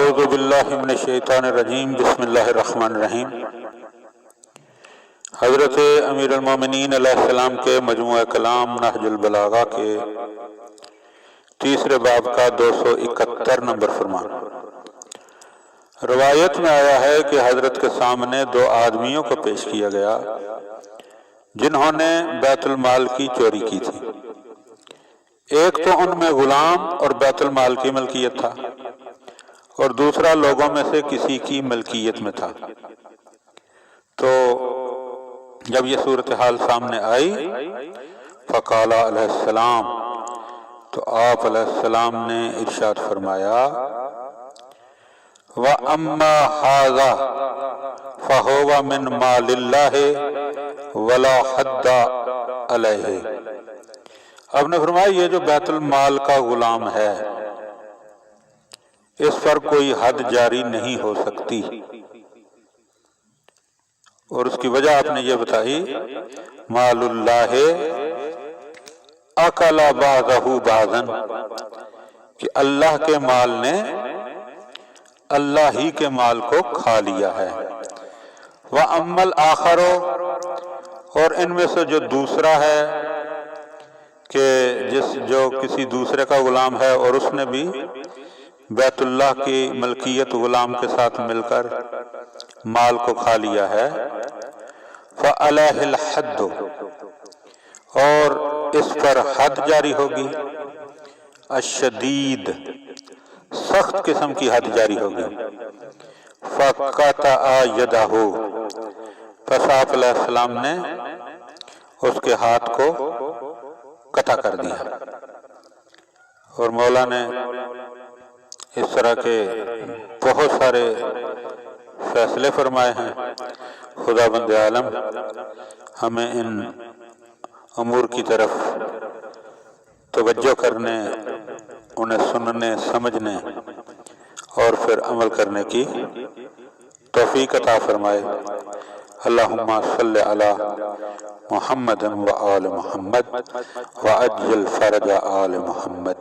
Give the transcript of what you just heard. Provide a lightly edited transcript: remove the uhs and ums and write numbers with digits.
اعوذ باللہ من الشیطان الرجیم بسم اللہ الرحمن الرحیم۔ حضرت امیر المومنین علیہ السلام کے مجموعہ کلام نہج البلاغہ کے تیسرے باب کا 271 نمبر فرمان۔ روایت میں آیا ہے کہ حضرت کے سامنے دو آدمیوں کو پیش کیا گیا جنہوں نے بیت المال کی چوری کی تھی۔ ایک تو ان میں غلام اور بیت المال کی ملکیت تھا، اور دوسرا لوگوں میں سے کسی کی ملکیت میں تھا۔ تو جب یہ صورتحال سامنے آئی فقال علیہ السلام، تو آپ علیہ السلام نے ارشاد فرمایا وَأَمَّا هَذَا فَهُوَ مِن مَالِ اللَّهِ وَلَا حَدَّ عَلَيْهِ۔ اب نے فرمایا یہ جو بیت المال کا غلام ہے اس پر کوئی حد جاری نہیں ہو سکتی، اور اس کی وجہ آپ نے یہ بتائی مال اللہ اکل بعضہ بعضا، کہ اللہ کے مال نے اللہ ہی کے مال کو کھا لیا ہے۔ وَأَمَّا الْآخَرُ، اور ان میں سے جو دوسرا ہے کہ جو کسی دوسرے کا غلام ہے اور اس نے بھی بیت اللہ کی ملکیت غلام کے ساتھ مل کر مال کو کھا لیا ہے، فَعَلَيْهِ الْحَدُّ، اور اس پر حد جاری ہوگی، الشدید، سخت قسم کی حد جاری ہوگی۔ فَقَطَعَ يَدَهُ، پس آپ علیہ السلام نے اس کے ہاتھ کو قطع کر دیا۔ اور مولا نے اس طرح کے بہت سارے فیصلے فرمائے ہیں۔ خدا بند عالم ہمیں ان امور کی طرف توجہ کرنے، انہیں سننے، سمجھنے اور پھر عمل کرنے کی توفیق عطا فرمائے۔ اللہم صلی علی محمد و آل محمد وعجل فرج آل محمد۔